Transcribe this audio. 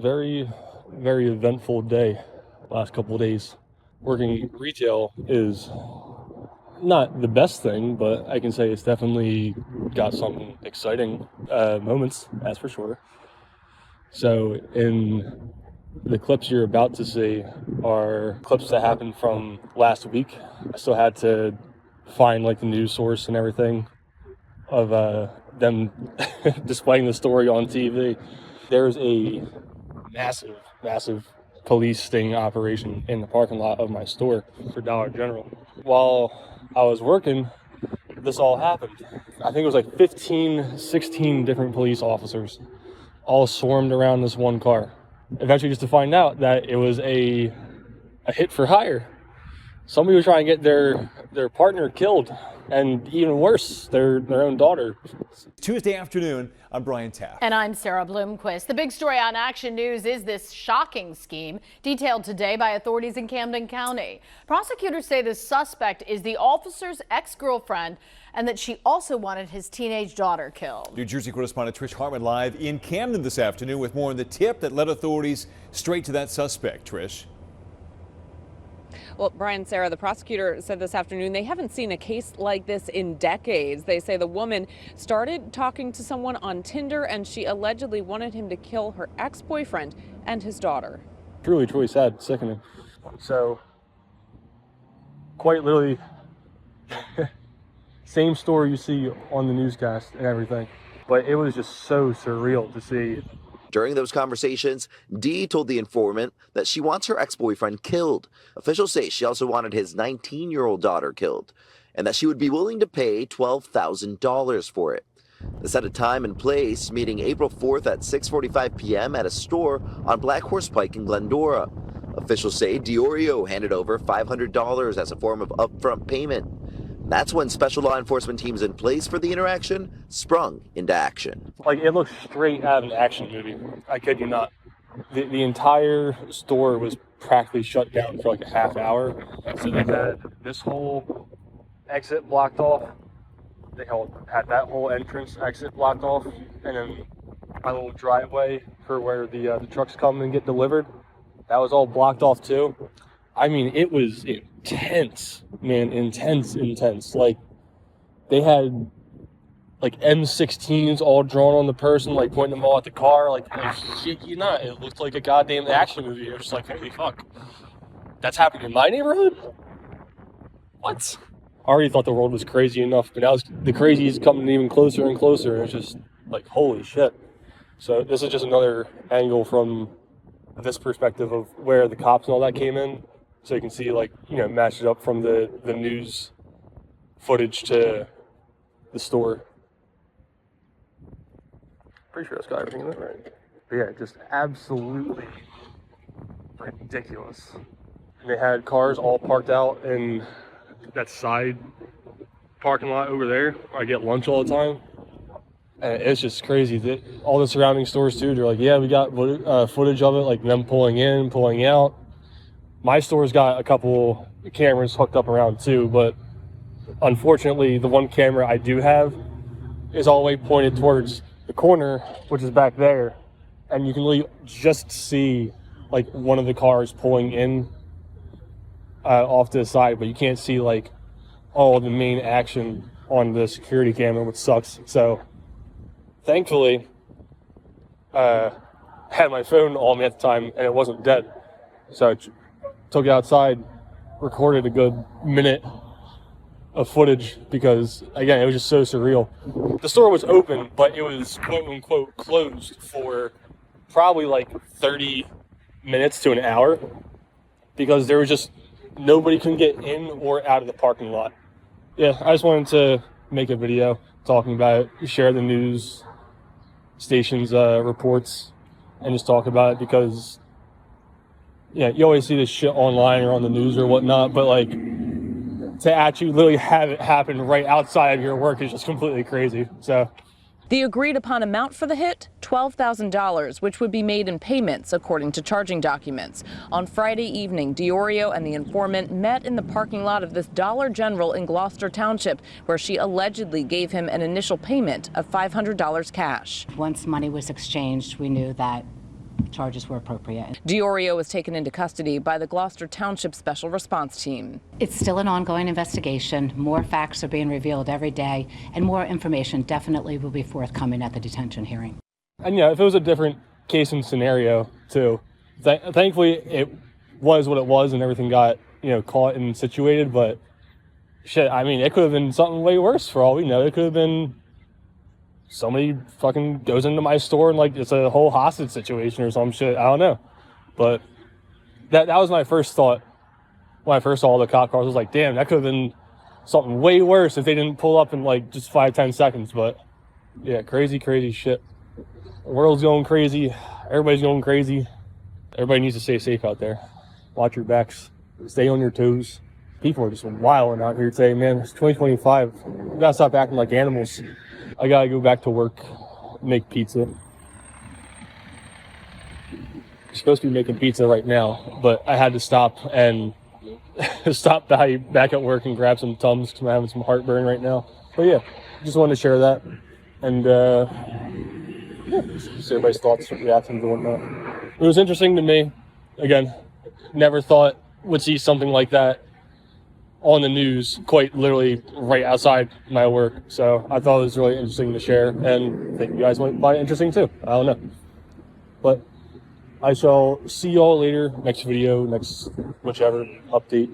very, very eventful day last couple of days. Working retail is not the best thing, but I can say it's definitely got some exciting moments, that's for sure. So in the clips you're about to see are clips that happened from last week. I still had to find like the news source and everything of them displaying the story on TV. There's a massive police sting operation in the parking lot of my store for Dollar General. While I was working, this all happened. I think it was like 15, 16 different police officers all swarmed around this one car. Eventually just to find out that it was a hit for hire. Somebody was trying to get their partner killed, and even worse, their own daughter. Tuesday afternoon, I'm Brian Taft. And I'm Sarah Bloomquist. The big story on Action News is this shocking scheme detailed today by authorities in Camden County. Prosecutors say the suspect is the officer's ex-girlfriend and that she also wanted his teenage daughter killed. New Jersey correspondent Trish Hartman live in Camden this afternoon with more on the tip that led authorities straight to that suspect. Trish. Well, Brian, Sarah, the prosecutor said this afternoon they haven't seen a case like this in decades. They say the woman started talking to someone on Tinder and she allegedly wanted him to kill her ex-boyfriend and his daughter. Truly sad, sickening. So, quite literally, same story you see on the newscast and everything, but it was just so surreal to see. During those conversations, Dee told the informant that she wants her ex-boyfriend killed. Officials say she also wanted his 19-year-old daughter killed, and that she would be willing to pay $12,000 for it. They set a time and place, meeting April 4th at 6:45 p.m. at a store on Black Horse Pike in Glendora. Officials say Diorio handed over $500 as a form of upfront payment. That's when special law enforcement teams in place for the interaction sprung into action. Like, it looks straight out of an action movie. I kid you not. The entire store was practically shut down for like a half hour. So they had this whole exit blocked off. They had that whole entrance exit blocked off. And then my little driveway for where the trucks come and get delivered, that was all blocked off too. I mean, it was intense, man, intense. Like, they had like M16s all drawn on the person, like pointing them all at the car. Like shit, you know, it looked like a goddamn action movie. It was just like, holy fuck, that's happening in my neighborhood? What? I already thought the world was crazy enough, but now the crazy is coming even closer and closer. And it's just like, holy shit. So this is just another angle from this perspective of where the cops and all that came in. So you can see, like, you know, match it up from the news footage to the store. Pretty sure that's got everything in it, right? But yeah, just absolutely ridiculous. And they had cars all parked out in that side parking lot over there where I get lunch all the time. And it's just crazy. All the surrounding stores too, they're like, yeah, we got footage of it, like them pulling in, pulling out. My store's got a couple cameras hooked up around too, but unfortunately the one camera I do have is all the way pointed towards the corner, which is back there, and you can really just see like one of the cars pulling in off to the side, but you can't see like all the main action on the security camera, which sucks. So thankfully I had my phone on me at the time and it wasn't dead, so I took it outside, recorded a good minute of footage because, again, it was just so surreal. The store was open, but it was quote-unquote closed for probably like 30 minutes to an hour because there was just nobody can get in or out of the parking lot. Yeah, I just wanted to make a video talking about it, share the news station's reports, and just talk about it because, yeah, you always see this shit online or on the news or whatnot, but like to actually literally have it happen right outside of your work is just completely crazy. So the agreed upon amount for the hit, $12,000, which would be made in payments according to charging documents. On Friday evening, Diorio and the informant met in the parking lot of this Dollar General in Gloucester Township, where she allegedly gave him an initial payment of $500 cash. Once money was exchanged, we knew that charges were appropriate. Diorio was taken into custody by the Gloucester Township Special Response Team. It's still an ongoing investigation. More facts are being revealed every day, and more information definitely will be forthcoming at the detention hearing. And yeah, if it was a different case and scenario too, thankfully it was what it was and everything got, caught and situated, but shit, I mean, it could have been something way worse for all we know. It could have been somebody fucking goes into my store and like it's a whole hostage situation or some shit. I don't know. But that was my first thought when I first saw the cop cars. I was like, damn, that could have been something way worse if they didn't pull up in like just 5-10 seconds. But yeah, crazy shit. The world's going crazy. Everybody's going crazy. Everybody needs to stay safe out there. Watch your backs. Stay on your toes. People are just wilding out here today, man. It's 2025. We gotta stop acting like animals. I gotta go back to work, make pizza. I'm supposed to be making pizza right now, but I had to stop and stop back at work and grab some Tums because I'm having some heartburn right now. But yeah, just wanted to share that. And yeah, just everybody's thoughts, reactions, and whatnot. It was interesting to me. Again, never thought would see something like that on the news, quite literally right outside my work. So I thought it was really interesting to share, and I think you guys might find it interesting too. I don't know. But I shall see y'all later, next video, next whichever update.